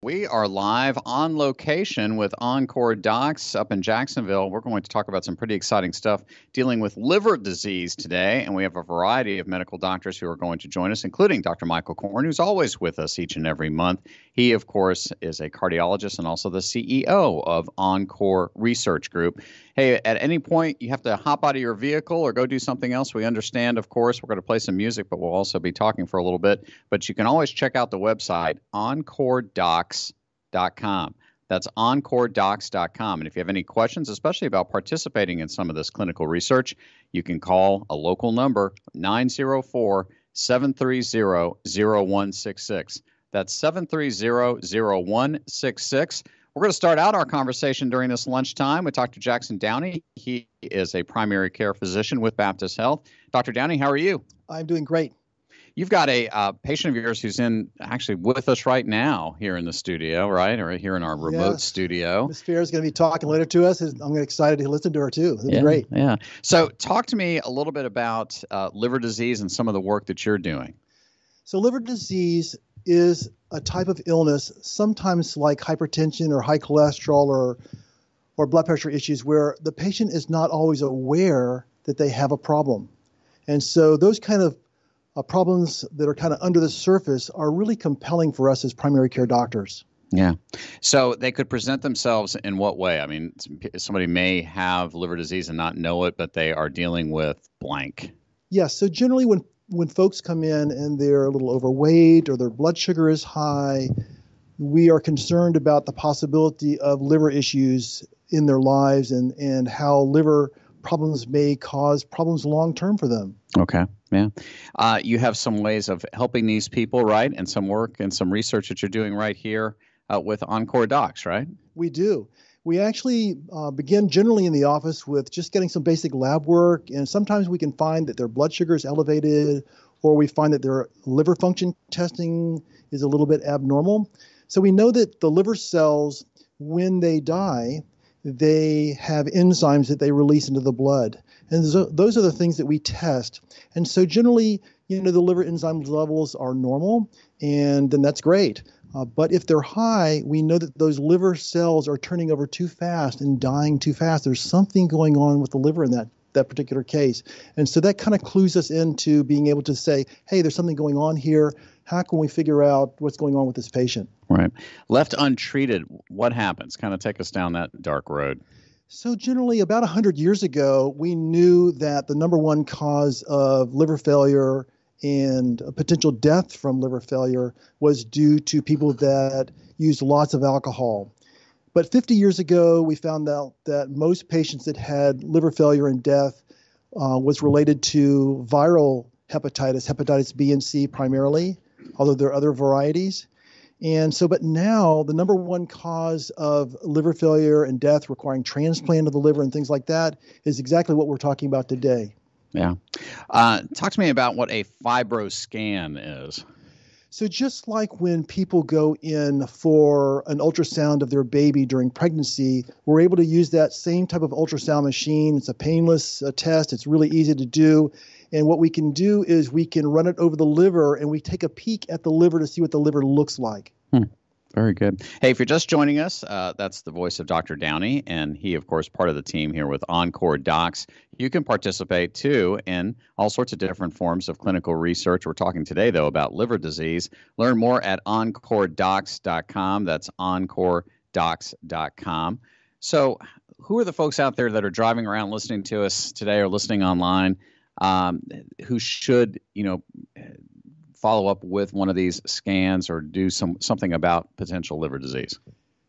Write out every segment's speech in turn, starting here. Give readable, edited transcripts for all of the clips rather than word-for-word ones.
We are live on location with ENCORE Docs up in Jacksonville. We're going to talk about some pretty exciting stuff dealing with liver disease today, and we have a variety of medical doctors who are going to join us, including Dr. Michael Koren, who's always with us each and every month. He, of course, is a cardiologist and also the CEO of ENCORE Research Group. Hey, at any point you have to hop out of your vehicle or go do something else, we understand, of course. We're going to play some music, but we'll also be talking for a little bit. But you can always check out the website, ENCOREDocs.com. That's ENCOREDocs.com. And if you have any questions, especially about participating in some of this clinical research, you can call a local number, 904-730-0166. That's 730-0166. We're going to start out our conversation during this lunchtime with Dr. Jackson Downey. He is a primary care physician with Baptist Health. Dr. Downey, how are you? I'm doing great. You've got a patient of yours who's actually with us right now here in the studio, right? Or here in our remote studio. Ms. Fair is going to be talking later to us. I'm excited to listen to her too. It's great. Yeah. So talk to me a little bit about liver disease and some of the work that you're doing. So liver disease is a type of illness, sometimes like hypertension or high cholesterol or blood pressure issues, where the patient is not always aware that they have a problem. And so those kind of problems that are kind of under the surface are really compelling for us as primary care doctors. Yeah. So they could present themselves in what way? I mean, somebody may have liver disease and not know it, but they are dealing with blank. Yes. So generally when folks come in and they're a little overweight or their blood sugar is high, we are concerned about the possibility of liver issues in their lives and how liver problems may cause problems long-term for them. Okay. Yeah. You have some ways of helping these people, right? And some work and some research that you're doing right here with ENCORE Docs, right? We do. We actually begin generally in the office with just getting some basic lab work. And sometimes we can find that their blood sugar is elevated, or we find that their liver function testing is a little bit abnormal. So we know that the liver cells, when they die, they have enzymes that they release into the blood. And those are the things that we test. And so generally, the liver enzyme levels are normal, and then that's great. But if they're high, we know that those liver cells are turning over too fast and dying too fast. There's something going on with the liver in that particular case. And so that kind of clues us into being able to say, hey, there's something going on here. How can we figure out what's going on with this patient? Right. Left untreated, what happens? Kind of take us down that dark road. So generally, about 100 years ago, we knew that the number one cause of liver failure and potential death from liver failure was due to people that used lots of alcohol. But 50 years ago, we found out that most patients that had liver failure and death was related to viral hepatitis B and C primarily, although there are other varieties. And so, but now the number one cause of liver failure and death requiring transplant of the liver and things like that is exactly what we're talking about today. Yeah. Talk to me about what a Fibroscan is. So just like when people go in for an ultrasound of their baby during pregnancy, we're able to use that same type of ultrasound machine. It's a painless test. It's really easy to do. And what we can do is we can run it over the liver and we take a peek at the liver to see what the liver looks like. Very good. Hey, if you're just joining us, that's the voice of Dr. Downey, and he, of course, part of the team here with ENCORE Docs. You can participate, too, in all sorts of different forms of clinical research. We're talking today, though, about liver disease. Learn more at EncoreDocs.com. That's EncoreDocs.com. So who are the folks out there that are driving around listening to us today or listening online who should, follow up with one of these scans or do something about potential liver disease?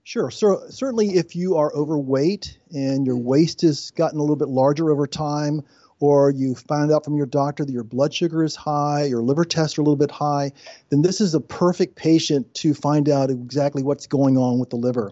Sure. So certainly if you are overweight and your waist has gotten a little bit larger over time, or you find out from your doctor that your blood sugar is high, your liver tests are a little bit high, then this is a perfect patient to find out exactly what's going on with the liver.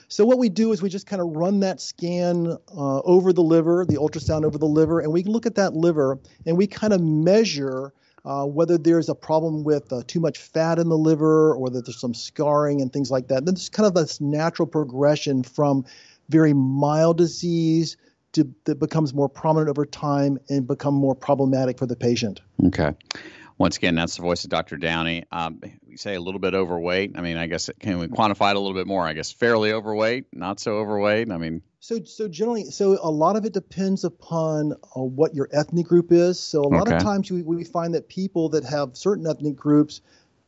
So what we do is we just kind of run that scan over the liver, the ultrasound over the liver, and we look at that liver and we kind of measure whether there's a problem with too much fat in the liver or that there's some scarring and things like that. And then there's kind of this natural progression from very mild disease that becomes more prominent over time and become more problematic for the patient. Okay. Once again, that's the voice of Dr. Downey. We say a little bit overweight. I mean, I guess, can we quantify it a little bit more? I guess fairly overweight, not so overweight. I mean, so generally, a lot of it depends upon what your ethnic group is. So a lot of times we find that people that have certain ethnic groups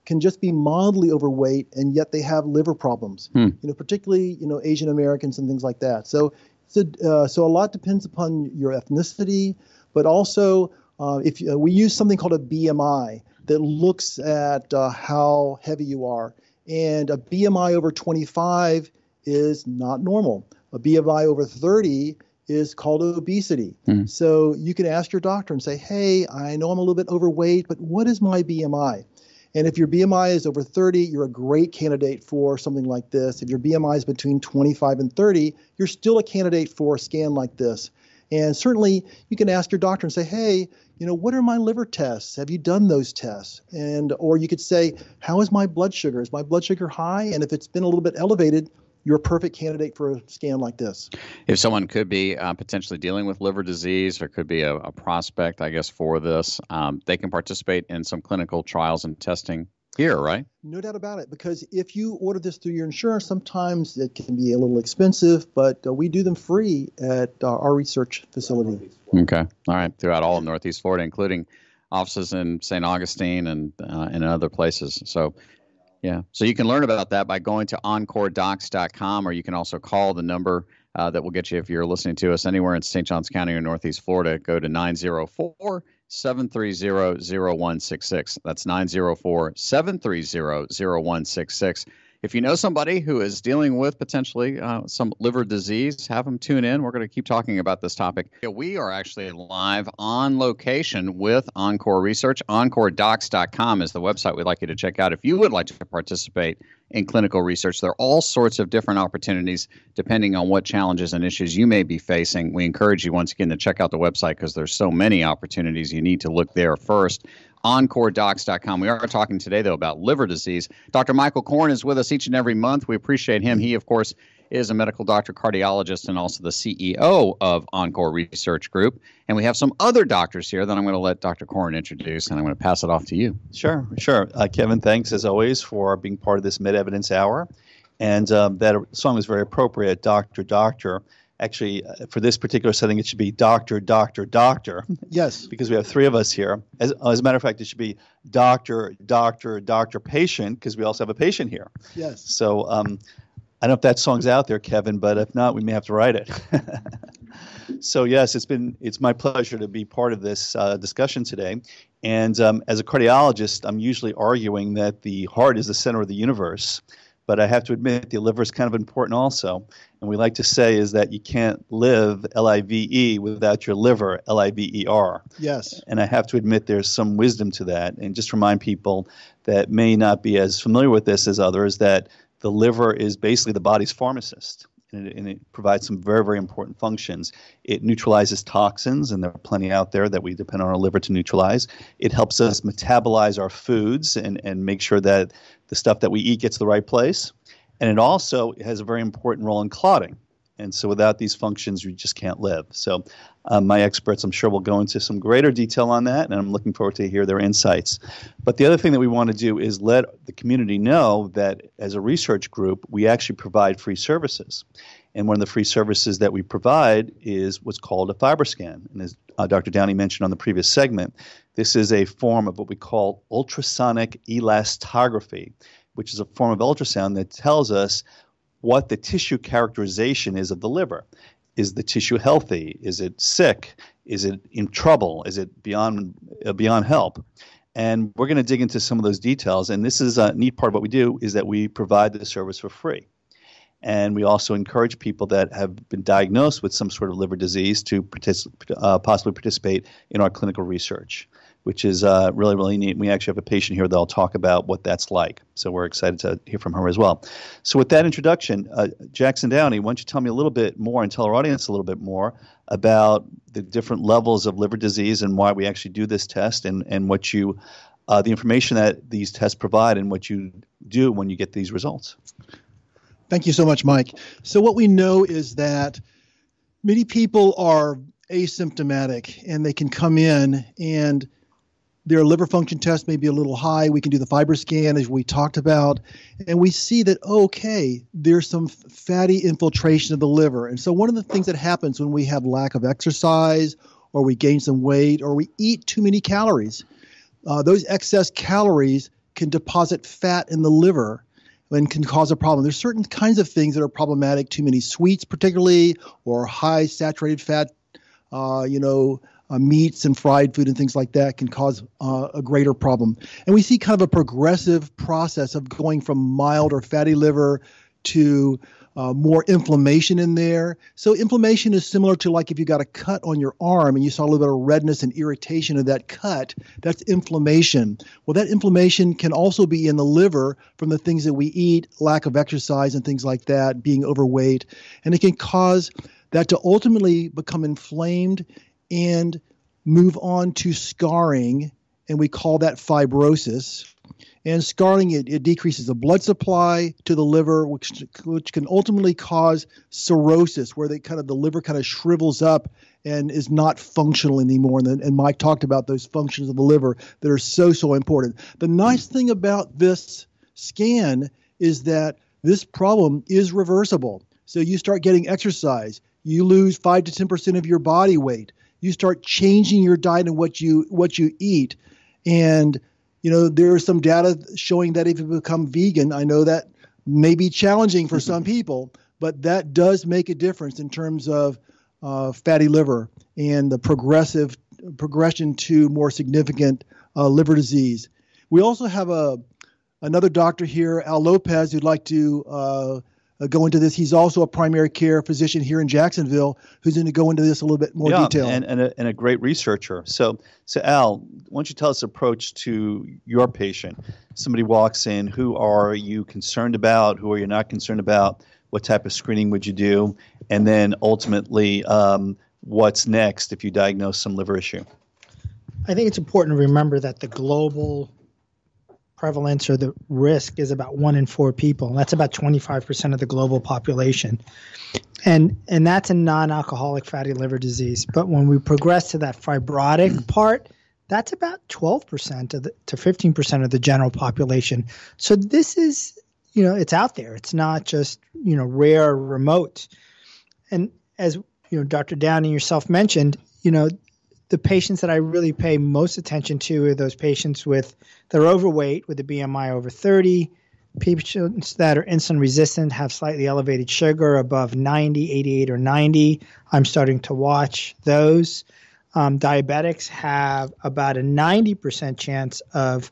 can just be mildly overweight, and yet they have liver problems. Particularly Asian Americans and things like that. So a lot depends upon your ethnicity, but also if we use something called a BMI that looks at how heavy you are, and a BMI over 25 is not normal. A BMI over 30 is called obesity. So you can ask your doctor and say, hey, I know I'm a little bit overweight, but what is my BMI? And if your BMI is over 30, you're a great candidate for something like this. If your BMI is between 25 and 30, you're still a candidate for a scan like this. And certainly you can ask your doctor and say, hey, what are my liver tests? Have you done those tests? Or you could say, how is my blood sugar? Is my blood sugar high? And if it's been a little bit elevated, you're a perfect candidate for a scan like this. If someone could be potentially dealing with liver disease, or could be a prospect, I guess, for this, they can participate in some clinical trials and testing here, right? No doubt about it, because if you order this through your insurance, sometimes it can be a little expensive, but we do them free at our research facility. Okay. All right. Throughout all of Northeast Florida, including offices in St. Augustine and in other places. So, yeah. So you can learn about that by going to ENCOREDocs.com, or you can also call the number that will get you if you're listening to us anywhere in St. Johns County or Northeast Florida. Go to 904-730-0166. That's 904-730-0166. If you know somebody who is dealing with potentially some liver disease, have them tune in. We're going to keep talking about this topic. We are actually live on location with ENCORE Research. EncoreDocs.com is the website we'd like you to check out if you would like to participate in clinical research. There are all sorts of different opportunities depending on what challenges and issues you may be facing. We encourage you once again to check out the website because there's so many opportunities. You need to look there first. EncoreDocs.com. We are talking today, though, about liver disease. Dr. Michael Koren is with us each and every month. We appreciate him. He, of course, is a medical doctor, cardiologist, and also the CEO of ENCORE Research Group. And we have some other doctors here that I'm going to let Dr. Koren introduce, and I'm going to pass it off to you. Sure. Kevin, thanks, as always, for being part of this MedEvidence Hour. And that song is very appropriate, Doctor, Doctor. Actually, for this particular setting, it should be Doctor, Doctor, Doctor. Yes. Because we have three of us here. As a matter of fact, it should be Doctor, Doctor, Doctor, Patient, because we also have a patient here. Yes. So I don't know if that song's out there, Kevin, but if not, we may have to write it. So yes, it's my pleasure to be part of this discussion today. And as a cardiologist, I'm usually arguing that the heart is the center of the universe. But I have to admit the liver is kind of important also. And we like to say is that you can't live, L-I-V-E, without your liver, L-I-V-E-R. Yes. And I have to admit there's some wisdom to that. And just remind people that may not be as familiar with this as others that the liver is basically the body's pharmacist. And it provides some very, very important functions. It neutralizes toxins, and there are plenty out there that we depend on our liver to neutralize. It helps us metabolize our foods and make sure that the stuff that we eat gets to the right place. And it also has a very important role in clotting. And so without these functions, you just can't live. So my experts, I'm sure, will go into some greater detail on that, and I'm looking forward to hear their insights. But the other thing that we want to do is let the community know that as a research group, we actually provide free services. And one of the free services that we provide is what's called a Fibroscan. And as Dr. Downey mentioned on the previous segment, this is a form of what we call ultrasonic elastography, which is a form of ultrasound that tells us what the tissue characterization is of the liver. Is the tissue healthy? Is it sick? Is it in trouble? Is it beyond help? And we're going to dig into some of those details. And this is a neat part of what we do is that we provide the service for free. And we also encourage people that have been diagnosed with some sort of liver disease to possibly participate in our clinical research, which is really, really neat. We actually have a patient here that I'll talk about what that's like. So we're excited to hear from her as well. So with that introduction, Jackson Downey, why don't you tell me a little bit more and tell our audience a little bit more about the different levels of liver disease and why we actually do this test and what you, the information that these tests provide and what you do when you get these results. Thank you so much, Mike. So what we know is that many people are asymptomatic and they can come in and their liver function test may be a little high. We can do the Fibroscan as we talked about, and we see that, okay, there's some fatty infiltration of the liver. And so one of the things that happens when we have lack of exercise or we gain some weight or we eat too many calories, those excess calories can deposit fat in the liver and can cause a problem. There's certain kinds of things that are problematic, too many sweets particularly, or high saturated fat, meats and fried food and things like that can cause a greater problem. And we see kind of a progressive process of going from mild or fatty liver to more inflammation in there. So inflammation is similar to like if you got a cut on your arm and you saw a little bit of redness and irritation of that cut, that's inflammation. Well, that inflammation can also be in the liver from the things that we eat, lack of exercise and things like that, being overweight. And it can cause that to ultimately become inflamed and move on to scarring, and we call that fibrosis. And scarring, it decreases the blood supply to the liver, which can ultimately cause cirrhosis, where the liver kind of shrivels up and is not functional anymore. And Mike talked about those functions of the liver that are so important. The nice thing about this scan is that this problem is reversible. So you start getting exercise, you lose 5 to 10% of your body weight, you start changing your diet and what you eat, and there is some data showing that if you become vegan, I know that may be challenging for some people, but that does make a difference in terms of fatty liver and the progression to more significant liver disease. We also have another doctor here, Al Lopez, who'd like to go into this. He's also a primary care physician here in Jacksonville who's going to go into this a little bit more detail. And a great researcher. So Al, why don't you tell us the approach to your patient? Somebody walks in, who are you concerned about? Who are you not concerned about? What type of screening would you do? And then ultimately, what's next if you diagnose some liver issue? I think it's important to remember that the global prevalence or the risk is about 1 in 4 people. That's about 25% of the global population. And that's a non-alcoholic fatty liver disease. But when we progress to that fibrotic part, that's about 12% to 15% of the general population. So this is, it's out there. It's not just, rare or remote. And as, Dr. Downey yourself mentioned, the patients that I really pay most attention to are those patients that are overweight with a BMI over 30, patients that are insulin resistant, have slightly elevated sugar above 90, 88 or 90. I'm starting to watch those. Diabetics have about a 90% chance of,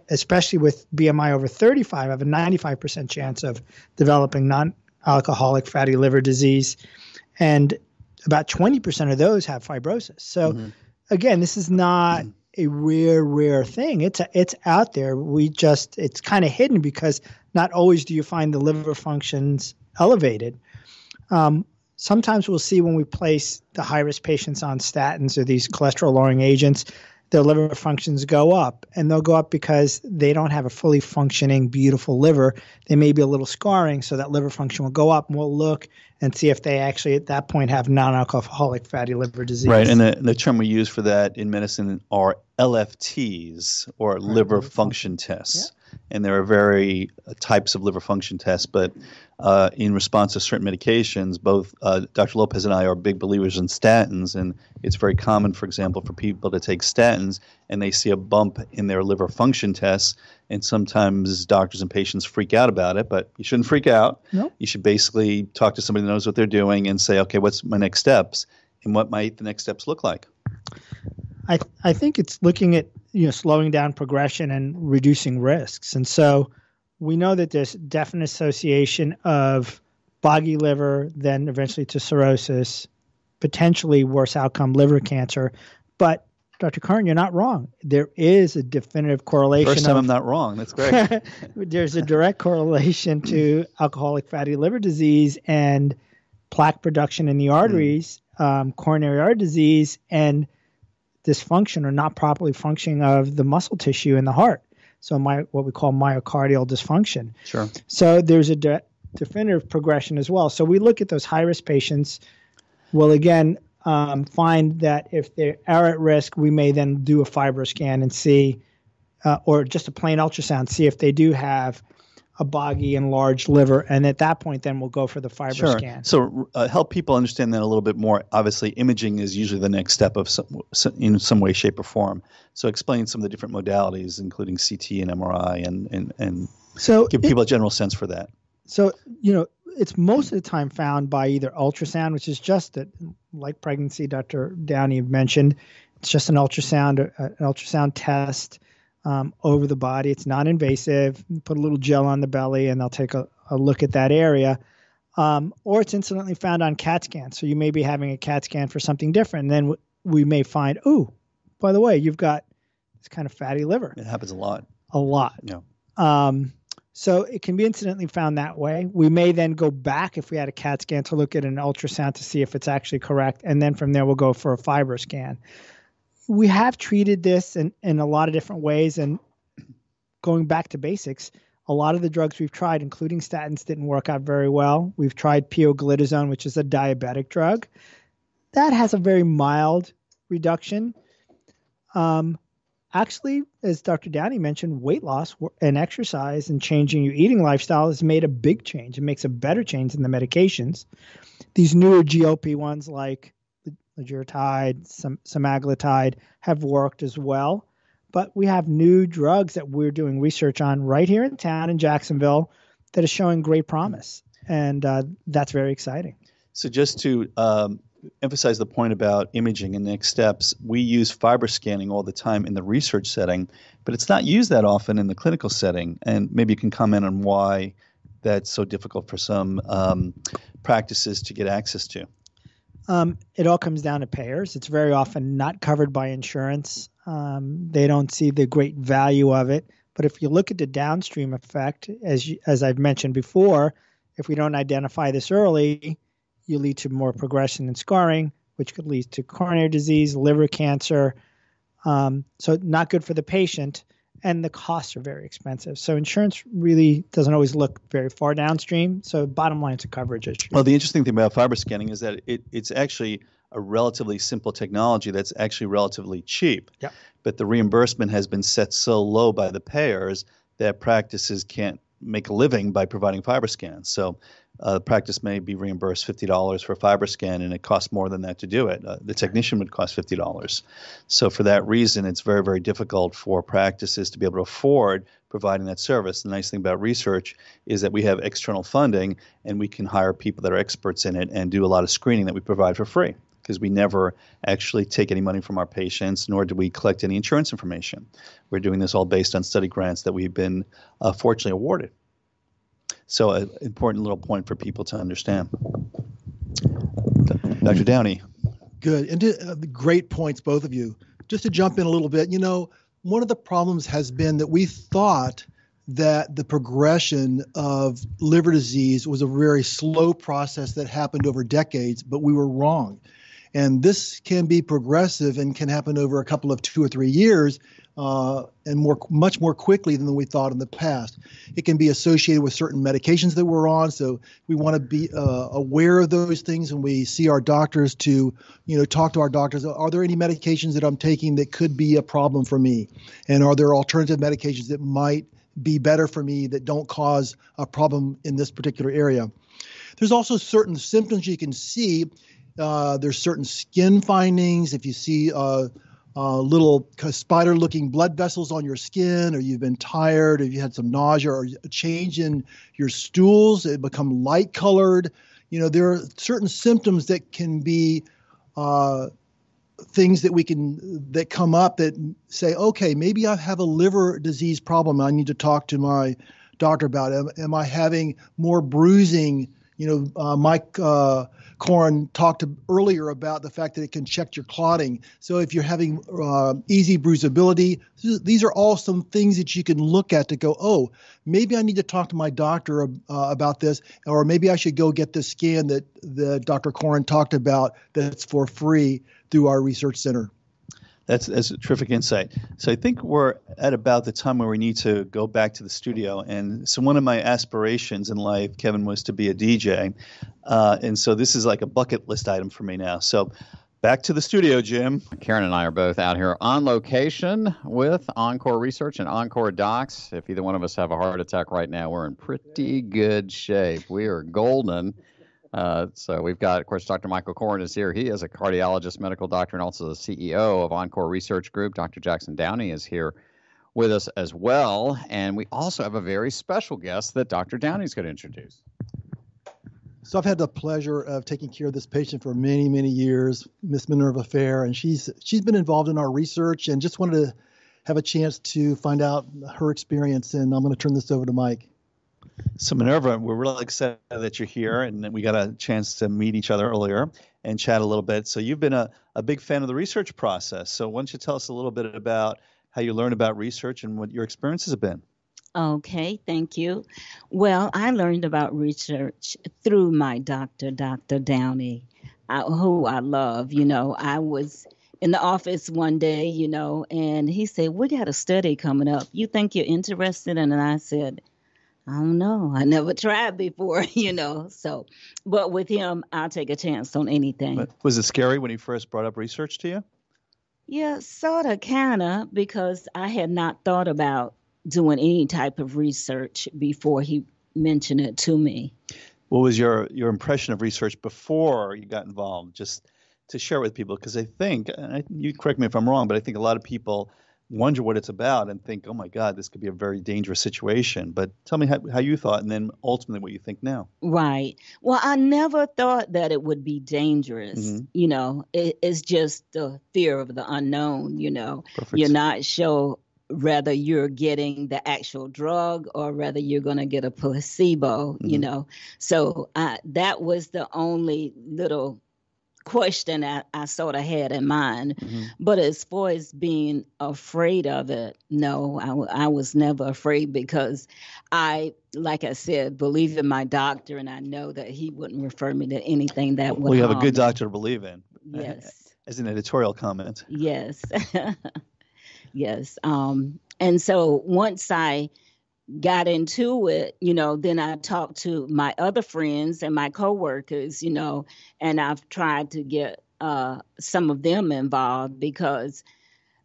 especially with BMI over 35, have a 95% chance of developing non-alcoholic fatty liver disease. And about 20% of those have fibrosis. So again, this is not a rare thing. It's out there. It's kind of hidden because not always do you find the liver functions elevated. Sometimes we'll see when we place the high-risk patients on statins or these cholesterol-lowering agents, their liver functions go up. And they'll go up because they don't have a fully functioning, beautiful liver. They may be a little scarring, so that liver function will go up, and we'll look and see if they actually at that point have non-alcoholic fatty liver disease. Right, and the term we use for that in medicine are LFTs, or liver function tests. Yeah. And there are very types of liver function tests, but in response to certain medications, both Dr. Lopez and I are big believers in statins, and it's very common, for example, for people to take statins and they see a bump in their liver function tests, and sometimes doctors and patients freak out about it, but you shouldn't freak out. No. You should basically talk to somebody that knows what they're doing and say, okay, what's my next steps, and what might the next steps look like? I think it's looking at slowing down progression and reducing risks. And so we know that there's definite association of boggy liver, then eventually to cirrhosis, potentially worse outcome liver cancer. But Dr. Koren, you're not wrong. There is a definitive correlation. First time I'm not wrong. That's great. There's a direct correlation to alcoholic fatty liver disease and plaque production in the arteries, coronary artery disease, and dysfunction or not properly functioning of the muscle tissue in the heart. So what we call myocardial dysfunction. Sure. So there's a definitive progression as well. So we look at those high-risk patients. Well, again, find that if they are at risk, we may then do a Fibroscan and see, or just a plain ultrasound, see if they do have a boggy and large liver, and at that point, then we'll go for the Fibroscan. Sure. So help people understand that a little bit more. Obviously, imaging is usually the next step of in some way, shape, or form. So explain some of the different modalities, including CT and MRI, and so give people a general sense for that. So, it's most of the time found by either ultrasound, which is just that, like pregnancy, Dr. Downey mentioned, it's just an ultrasound test over the body. It's non-invasive. Put a little gel on the belly, and they'll take a look at that area. Or it's incidentally found on CAT scan. So you may be having a CAT scan for something different, and then we may find, oh, by the way, you've got this kind of fatty liver. It happens a lot. A lot. Yeah. So it can be incidentally found that way. We may then go back if we had a CAT scan to look at an ultrasound to see if it's actually correct. And then from there, we'll go for a Fibroscan. We have treated this in a lot of different ways. And going back to basics, a lot of the drugs we've tried, including statins, didn't work out very well. We've tried pioglitazone, which is a diabetic drug. That has a very mild reduction. Actually, as Dr. Downey mentioned, weight loss and exercise and changing your eating lifestyle has made a big change. It makes a better change than the medications. These newer GLP-1s like liraglutide, semaglutide have worked as well. But we have new drugs that we're doing research on right here in town in Jacksonville that is showing great promise. And that's very exciting. So just to emphasize the point about imaging and next steps, we use Fibroscanning all the time in the research setting, but it's not used that often in the clinical setting. And maybe you can comment on why that's so difficult for some practices to get access to. It all comes down to payers. It's very often not covered by insurance. They don't see the great value of it. But if you look at the downstream effect, as I've mentioned before, if we don't identify this early, you lead to more progression and scarring, which could lead to coronary disease, liver cancer. So not good for the patient, and the costs are very expensive. So insurance really doesn't always look very far downstream. So bottom line, it's a coverage issue. Well, the interesting thing about Fibroscanning is that it's actually a relatively simple technology that's actually relatively cheap. Yep. But the reimbursement has been set so low by the payers that practices can't make a living by providing Fibroscans. So the practice may be reimbursed $50 for a Fibroscan, and it costs more than that to do it. The technician would cost $50. So for that reason, it's very, very difficult for practices to be able to afford providing that service. The nice thing about research is that we have external funding, and we can hire people that are experts in it and do a lot of screening that we provide for free, because we never actually take any money from our patients, nor do we collect any insurance information. We're doing this all based on study grants that we've been fortunately awarded. So an important little point for people to understand. Dr. Downey. Good. And great points, both of you. Just to jump in a little bit, one of the problems has been that we thought that the progression of liver disease was a very slow process that happened over decades, but we were wrong. And this can be progressive and can happen over a couple of 2 or 3 years, and much more quickly than we thought in the past. It can be associated with certain medications that we're on, so we want to be aware of those things when we see our doctors to, talk to our doctors. Are there any medications that I'm taking that could be a problem for me? And are there alternative medications that might be better for me that don't cause a problem in this particular area? There's also certain symptoms you can see. There's certain skin findings. If you see little spider-looking blood vessels on your skin, or you've been tired, or you had some nausea, or a change in your stools, it become light-colored. There are certain symptoms that can be things that come up that say, okay, maybe I have a liver disease problem. I need to talk to my doctor about it. Am I having more bruising? Mike Koren talked earlier about the fact that it can check your clotting. So if you're having easy bruisability, these are all some things that you can look at to go, oh, maybe I need to talk to my doctor about this, or maybe I should go get this scan that Dr. Koren talked about that's for free through our research center. That's a terrific insight. So I think we're at about the time where we need to go back to the studio. And so one of my aspirations in life, Kevin, was to be a DJ. And so this is like a bucket list item for me now. So Back to the studio, Jim. Karen and I are both out here on location with ENCORE Research and ENCORE Docs. If either one of us have a heart attack right now, we're in pretty good shape. We are golden. So we've got, of course, Dr. Michael Koren is here. He is a cardiologist, medical doctor, and also the CEO of ENCORE Research Group. Dr. Jackson Downey is here with us as well. And we also have a very special guest that Dr. Downey is going to introduce. So I've had the pleasure of taking care of this patient for many, many years, Miss Minerva Fair, and she's been involved in our research and just wanted to have a chance to find out her experience. And I'm going to turn this over to Mike. So Minerva, we're really excited that you're here, and we got a chance to meet each other earlier and chat a little bit. So you've been a big fan of the research process. So why don't you tell us a little bit about how you learned about research and what your experiences have been? Okay, thank you. Well, I learned about research through my doctor, Dr. Downey, who I love. I was in the office one day, and he said, "We got a study coming up. You think you're interested?" And I said, "I don't know. I never tried before, So, but with him, I'll take a chance on anything." But was it scary when he first brought up research to you? Yeah, sort of, kind of, because I had not thought about doing any type of research before he mentioned it to me. What was your impression of research before you got involved? Just to share with people, because I think, and you correct me if I'm wrong, but I think a lot of people wonder what it's about and think, oh my God, this could be a very dangerous situation. But tell me how you thought, and then ultimately what you think now. Right. Well, I never thought that it would be dangerous. Mm-hmm. It's just the fear of the unknown. Perfect. You're not sure whether you're getting the actual drug or whether you're going to get a placebo, Mm-hmm. So that was the only little question I sort of had in mind. Mm-hmm. But as far as being afraid of it, no, I was never afraid, because like I said, believe in my doctor, and I know that he wouldn't refer me to anything that would Well, you have a harm good me. doctor to believe in. Yes. As an editorial comment. Yes. Yes. And so once I got into it, then I talked to my other friends and my coworkers, and I've tried to get some of them involved, because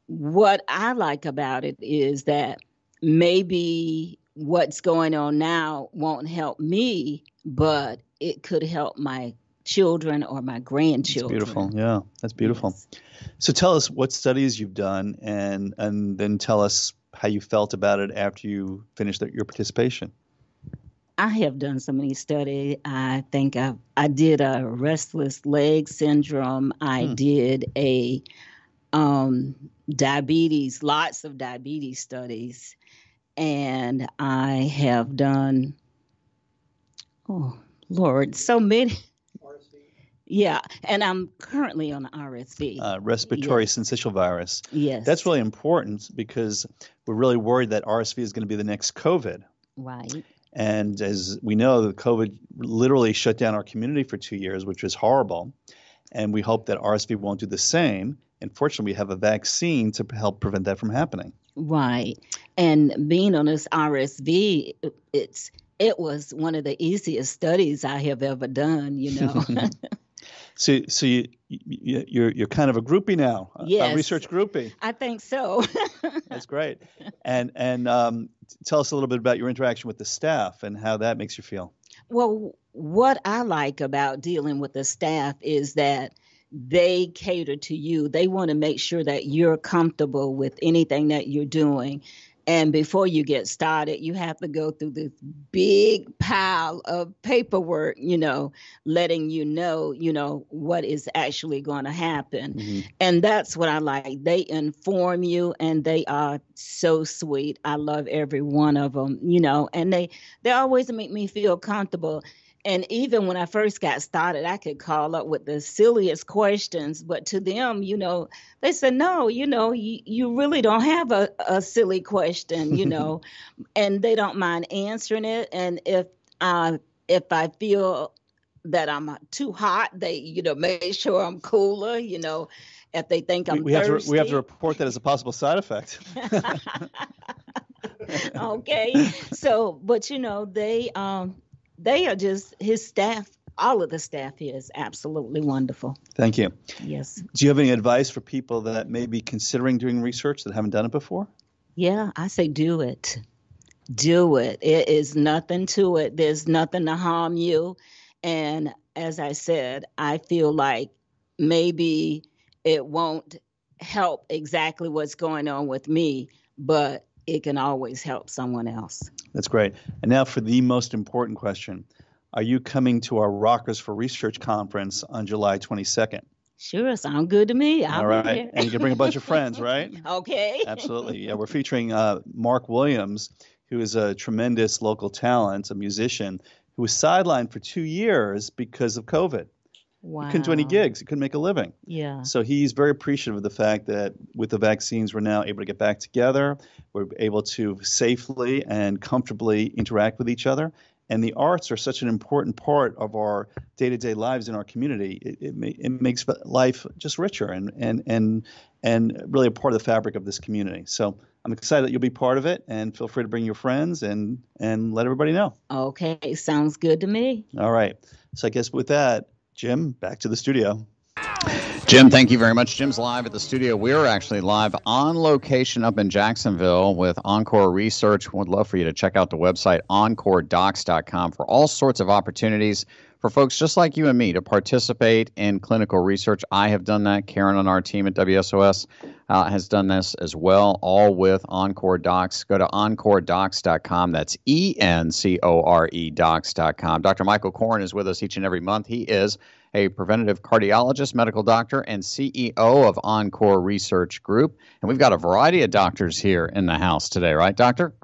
what I like about it is that maybe what's going on now won't help me, but it could help my children or my grandchildren. That's beautiful. Yeah, that's beautiful. Yes. So tell us what studies you've done, and then tell us how you felt about it after you finished your participation. I have done so many studies. I think I did a restless leg syndrome. I did a diabetes, lots of diabetes studies, and I have done, oh Lord, so many. Yeah, and I'm currently on the RSV. Respiratory Yes. syncytial virus. Yes. That's really important, because we're really worried that RSV is going to be the next COVID. Right. And as we know, the COVID literally shut down our community for 2 years, which was horrible. And we hope that RSV won't do the same. And fortunately, we have a vaccine to help prevent that from happening. Right. And being on this RSV, it was one of the easiest studies I have ever done, So you're kind of a groupie now, Yes. a research groupie. I think so. That's great. And tell us a little bit about your interaction with the staff and how that makes you feel. Well, what I like about dealing with the staff is that they cater to you. They want to make sure that you're comfortable with anything that you're doing. And before you get started, you have to go through this big pile of paperwork, letting you know, what is actually going to happen. Mm-hmm. And that's what I like. They inform you, and they are so sweet. I love every one of them, and they always make me feel comfortable. And even when I first got started, I could call up with the silliest questions, but to them, they said, no, you really don't have a silly question, and they don't mind answering it. And if I feel that I'm too hot, they, make sure I'm cooler, if they think I'm thirsty. We have to report that as a possible side effect. Okay. So, but they are just, his staff all of the staff here is absolutely wonderful. Thank you. Yes. Do you have any advice for people that may be considering doing research that haven't done it before? Yeah, I say do it. Do it. It is nothing to it. There's nothing to harm you. And as I said, I feel like maybe it won't help exactly what's going on with me, but it can always help someone else. That's great. And now for the most important question. Are you coming to our Rockers for Research conference on July 22nd? Sure, sounds good to me. All right. And you can bring a bunch of friends, right? Okay. Absolutely. Yeah, we're featuring Mark Williams, who is a tremendous local talent, a musician, who was sidelined for 2 years because of COVID. Wow. He couldn't do any gigs. He couldn't make a living. Yeah. So he's very appreciative of the fact that with the vaccines, we're now able to get back together. We're able to safely and comfortably interact with each other. And the arts are such an important part of our day-to-day lives in our community. It makes life just richer and really a part of the fabric of this community. So I'm excited that you'll be part of it, and feel free to bring your friends and let everybody know. Okay, sounds good to me. All right. So I guess with that, Jim, back to the studio. Jim, thank you very much. Jim's live at the studio. We're actually live on location up in Jacksonville with ENCORE Research. Would love for you to check out the website, encoredocs.com, for all sorts of opportunities for folks just like you and me to participate in clinical research. I have done that. Karen on our team at WSOS has done this as well, all with ENCORE Docs. Go to encoredocs.com. That's ENCORE docs.com. Dr. Michael Koren is with us each and every month. He is a preventative cardiologist, medical doctor, and CEO of ENCORE Research Group. And we've got a variety of doctors here in the house today, right, Doctor?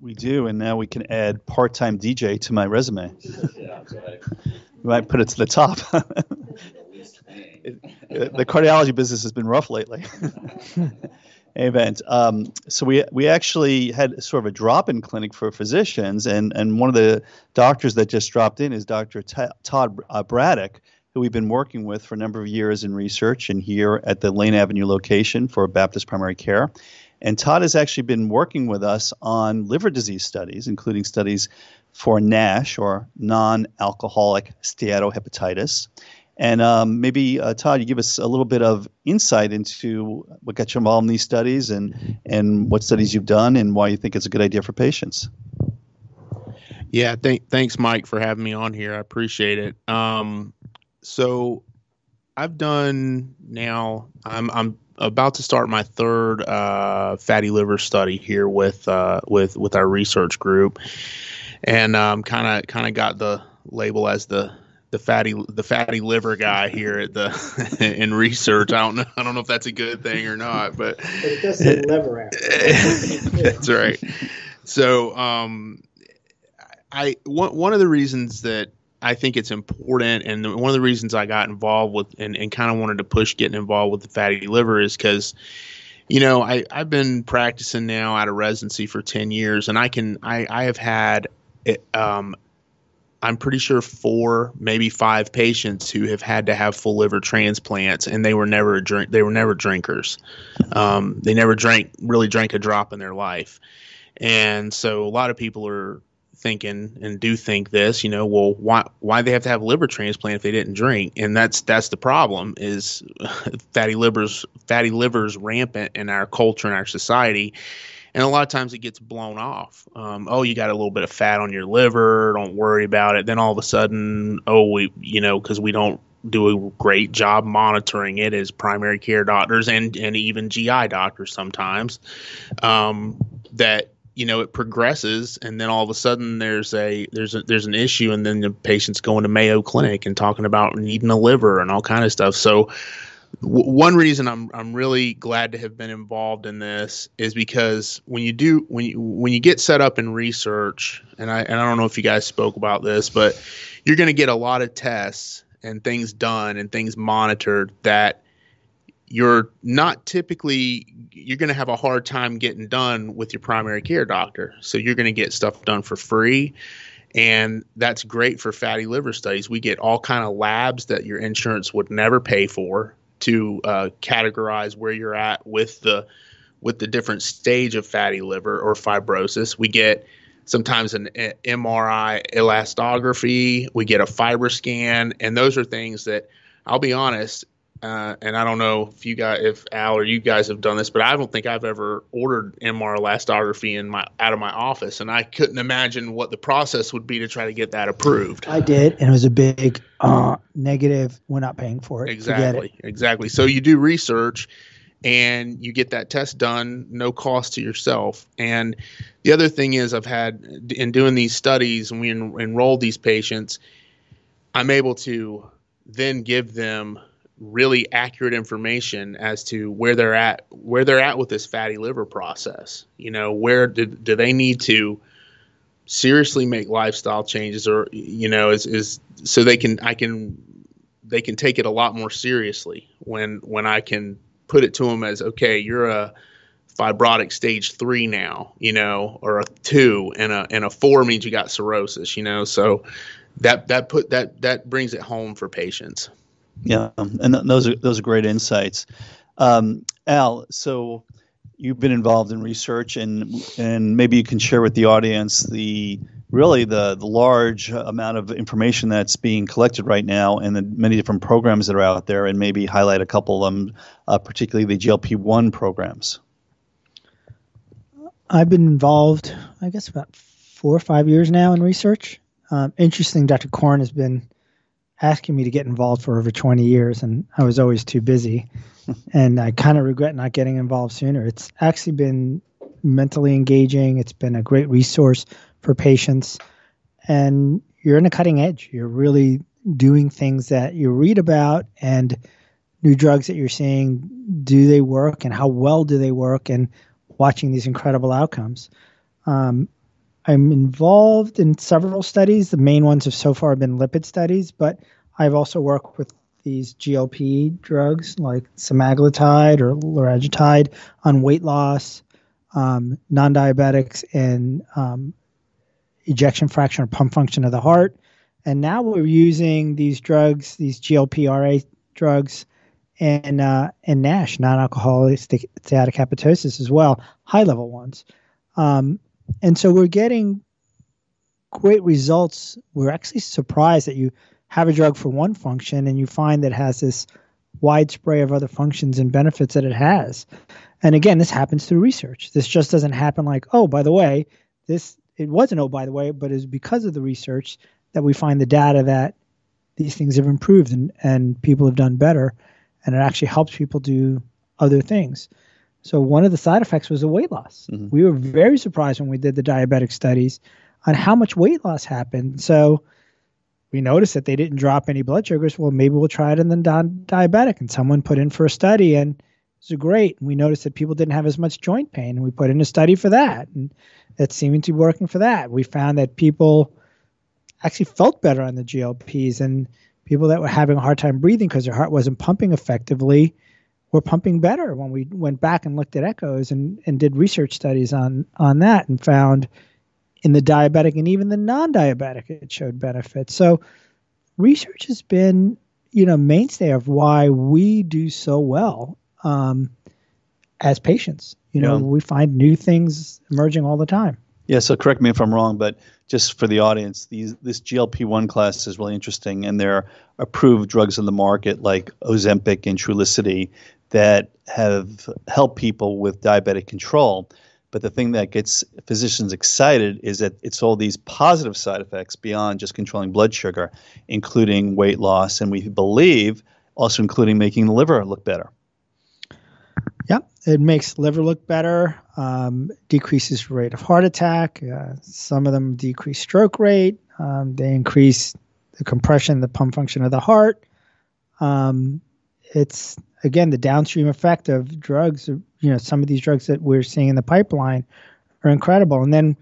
We do, and now we can add part-time DJ to my resume. We might put it to the top. The cardiology business has been rough lately. Event. So we actually had sort of a drop-in clinic for physicians, and one of the doctors that just dropped in is Dr. Todd Braddock, who we've been working with for a number of years in research and here at the Lane Avenue location for Baptist Primary Care. And Todd has actually been working with us on liver disease studies, including studies for NASH, or non-alcoholic steatohepatitis. And maybe, Todd, you give us a little bit of insight into what got you involved in these studies and what studies you've done and why you think it's a good idea for patients. Yeah, thanks, Mike, for having me on here. I appreciate it. So I've done now, I'm about to start my third fatty liver study here with our research group, and kind of got the label as the fatty liver guy here at the in research. I don't know if that's a good thing or not, but it does say liver after. That's right. So one of the reasons that I think it's important, and one of the reasons I got involved with and kind of wanted to push getting involved with the fatty liver is because, I've been practicing now out of residency for 10 years, and I have had, I'm pretty sure 4, maybe 5 patients who have had to have full liver transplants, and they were never drinkers. They never drank a drop in their life. And so a lot of people are thinking and do think this, well, why they have to have liver transplant if they didn't drink? And that's the problem is fatty livers rampant in our culture and our society. And a lot of times it gets blown off. You got a little bit of fat on your liver, don't worry about it. Then all of a sudden, because we don't do a great job monitoring it as primary care doctors and even GI doctors sometimes, that it progresses, and then all of a sudden there's an issue, and then the patient's going to Mayo Clinic and talking about needing a liver and all kind of stuff. So one reason I'm really glad to have been involved in this is because when you get set up in research, and I don't know if you guys spoke about this, but you're going to get a lot of tests and things done and things monitored that you're going to have a hard time getting done with your primary care doctor. So you're going to get stuff done for free. And that's great for fatty liver studies. We get all kind of labs that your insurance would never pay for to categorize where you're at with the different stage of fatty liver or fibrosis. We get sometimes an MRI elastography. We get a Fibroscan, and those are things that, I'll be honest, and I don't know if Al or you guys have done this, but I don't think I've ever ordered MR elastography out of my office, and I couldn't imagine what the process would be to try to get that approved. I did, and it was a big negative. We're not paying for it. Exactly. So you do research, and you get that test done, no cost to yourself. And the other thing is, I've had in doing these studies, and we enroll these patients, I'm able to then give them really accurate information as to where they're at with this fatty liver process. Where do they need to seriously make lifestyle changes, or is so they can take it a lot more seriously when I can put it to them as, okay, you're a fibrotic stage 3 now, or a 2, and a 4 means you got cirrhosis, so that brings it home for patients. Yeah, and those are great insights. Al, so you've been involved in research, and maybe you can share with the audience the large amount of information that's being collected right now, and the many different programs that are out there, and maybe highlight a couple of them, particularly the GLP-1 programs. I've been involved, I guess, about 4 or 5 years now in research. Interesting, Dr. Koren has been asking me to get involved for over 20 years, and I was always too busy. And I kind of regret not getting involved sooner. It's actually been mentally engaging. It's been a great resource for patients. And you're in a cutting edge. You're really doing things that you read about, and new drugs that you're seeing, do they work, and how well do they work, and watching these incredible outcomes. I'm involved in several studies. The main ones have so far been lipid studies, but I've also worked with these GLP drugs like semaglutide or liraglutide on weight loss, non-diabetics, and ejection fraction or pump function of the heart. And now we're using these drugs, these GLP-RA drugs, and NASH, non-alcoholic steatohepatitis as well, high-level ones. And so we're getting great results. We're actually surprised that you have a drug for one function and you find that it has this wide spray of other functions and benefits that it has. And again, this happens through research. This just doesn't happen like, oh, by the way, it wasn't, oh, by the way, but it's because of the research that we find the data that these things have improved and people have done better, and it actually helps people do other things. So one of the side effects was the weight loss. Mm-hmm. We were very surprised when we did the diabetic studies on how much weight loss happened. So we noticed that they didn't drop any blood sugars. Well, maybe we'll try it in the non-diabetic. And someone put in for a study, and it was great. And we noticed that people didn't have as much joint pain, and we put in a study for that. And it seemed to be working for that. We found that people actually felt better on the GLPs, and people that were having a hard time breathing because their heart wasn't pumping effectively were pumping better when we went back and looked at echoes and did research studies on that, and found in the diabetic and even the non-diabetic it showed benefits. So research has been, mainstay of why we do so well as patients. We find new things emerging all the time. Yeah, so correct me if I'm wrong, but just for the audience, this GLP-1 class is really interesting, and there are approved drugs in the market like Ozempic and Trulicity that have helped people with diabetic control. But the thing that gets physicians excited is that it's all these positive side effects beyond just controlling blood sugar, including weight loss, and we believe also including making the liver look better. Yeah, it makes liver look better, decreases rate of heart attack. Some of them decrease stroke rate. They increase the compression, the pump function of the heart. It's, again, the downstream effect of drugs. Some of these drugs that we're seeing in the pipeline are incredible. And then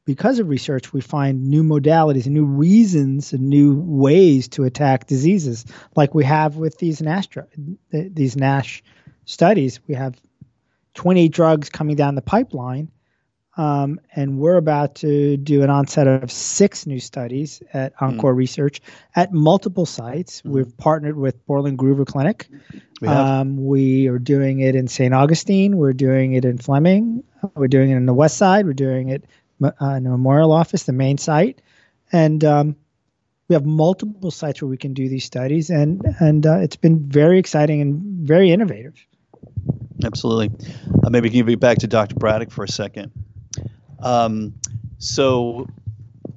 because of research, we find new modalities and new reasons and new ways to attack diseases, like we have with these NASH studies. We have 28 drugs coming down the pipeline, and we're about to do an onset of 6 new studies at ENCORE Research at multiple sites. We've partnered with Borland Groover Clinic. We are doing it in St. Augustine. We're doing it in Fleming. We're doing it in the West Side. We're doing it in the Memorial Office, the main site, and we have multiple sites where we can do these studies, and it's been very exciting and very innovative. Absolutely. Maybe give it back to Dr. Braddock for a second. So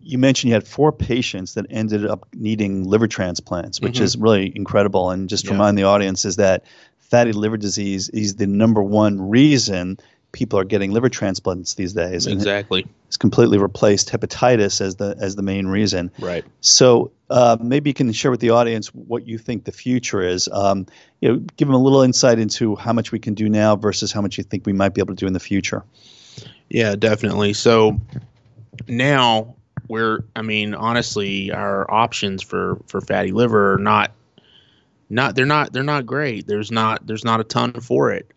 you mentioned you had 4 patients that ended up needing liver transplants, which is really incredible. And just to remind the audience is that fatty liver disease is the #1 reason people are getting liver transplants these days. Exactly. It's completely replaced hepatitis as the main reason. Right. So maybe you can share with the audience what you think the future is. Give them a little insight into how much we can do now versus how much you think we might be able to do in the future. Yeah, definitely. So now honestly, our options for fatty liver are they're not great. There's not a ton for it.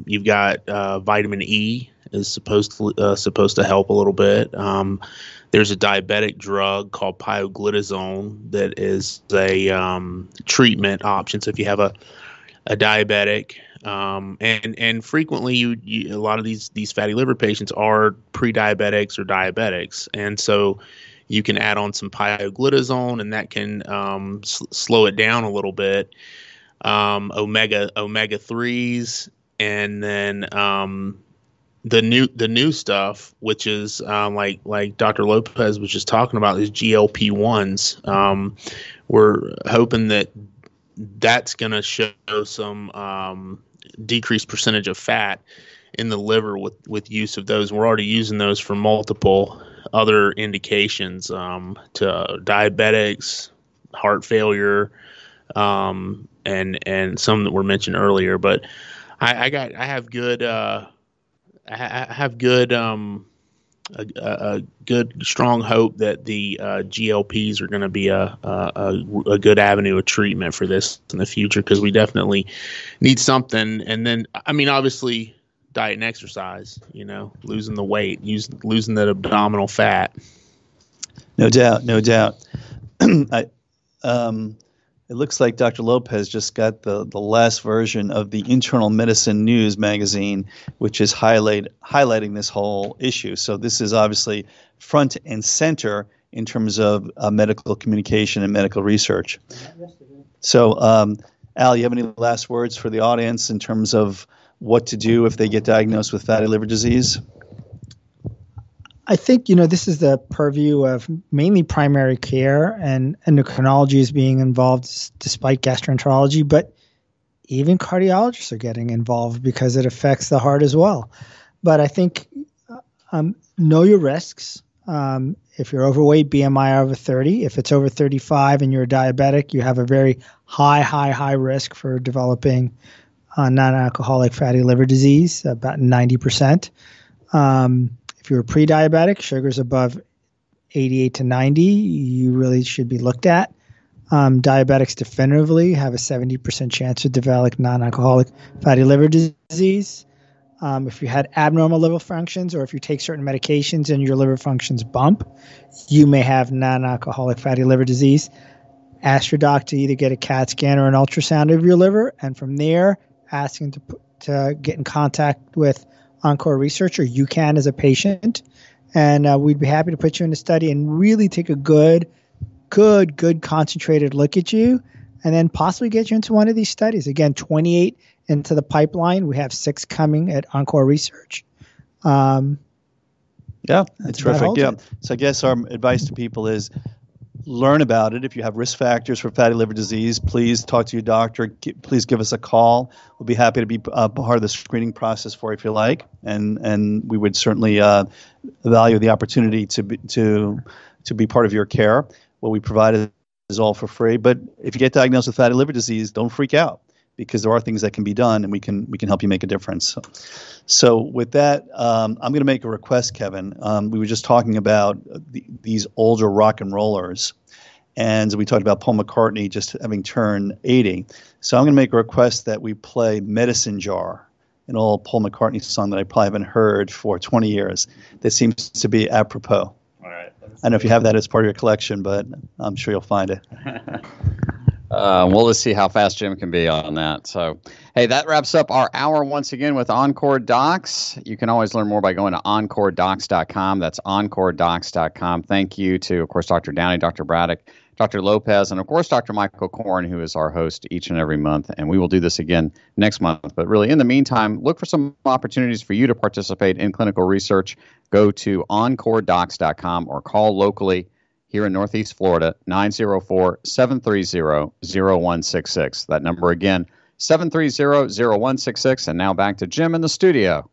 You've got vitamin E is supposed to help a little bit. There's a diabetic drug called pioglitazone that is a treatment option. So if you have a diabetic, and frequently a lot of these fatty liver patients are pre-diabetics or diabetics, and so you can add on some pioglitazone, and that can slow it down a little bit. Omega 3s, and then the new stuff, which is like Dr. Lopez was just talking about, is GLP-1s. We're hoping that's going to show some decreased percentage of fat in the liver with use of those. We're already using those for multiple other indications, to diabetics, heart failure, and some that were mentioned earlier. But I have good a good strong hope that the GLPs are going to be a good avenue of treatment for this in the future, because we definitely need something. And then obviously diet and exercise, losing the weight, losing that abdominal fat. No doubt. It looks like Dr. Lopez just got the last version of the Internal Medicine News magazine, which is highlighting this whole issue. So this is obviously front and center in terms of medical communication and medical research. So, Al, you have any last words for the audience in terms of what to do if they get diagnosed with fatty liver disease? I think, this is the purview of mainly primary care, and endocrinology is being involved despite gastroenterology, but even cardiologists are getting involved because it affects the heart as well. But I think know your risks. If you're overweight, BMI over 30. If it's over 35 and you're a diabetic, you have a very high risk for developing non-alcoholic fatty liver disease, about 90%. If you're a pre-diabetic, sugar's above 88 to 90, you really should be looked at. Diabetics definitively have a 70% chance of developing non-alcoholic fatty liver disease. If you had abnormal liver functions, or if you take certain medications and your liver functions bump, you may have non-alcoholic fatty liver disease. Ask your doctor to either get a CAT scan or an ultrasound of your liver, and from there, ask him to get in contact with ENCORE Research, or you can as a patient, and we'd be happy to put you in a study and really take a good concentrated look at you, and then possibly get you into one of these studies. Again, 28 into the pipeline. We have 6 coming at ENCORE Research. Yeah, it's terrific. Yeah. So I guess our advice to people is learn about it. If you have risk factors for fatty liver disease, please talk to your doctor. Please give us a call. We'll be happy to be part of the screening process for you if you like, and we would certainly value the opportunity to be part of your care. What we provide is all for free. But if you get diagnosed with fatty liver disease, don't freak out, because there are things that can be done, and we can help you make a difference. So with that, I'm going to make a request, Kevin. We were just talking about these older rock and rollers, and we talked about Paul McCartney just having turned 80. So I'm going to make a request that we play Medicine Jar, an old Paul McCartney song that I probably haven't heard for 20 years. That seems to be apropos. All right. I don't know if you have that as part of your collection, but I'm sure you'll find it. We'll just see how fast Jim can be on that. So, hey, that wraps up our hour once again with Encore Docs. You can always learn more by going to encoredocs.com. That's encoredocs.com. Thank you to, of course, Dr. Downey, Dr. Braddock, Dr. Lopez, and, of course, Dr. Michael Koren, who is our host each and every month. And we will do this again next month. But really, in the meantime, look for some opportunities for you to participate in clinical research. Go to encoredocs.com or call locally here in Northeast Florida, 904-730-0166. That number again, 730-0166. And now back to Jim in the studio.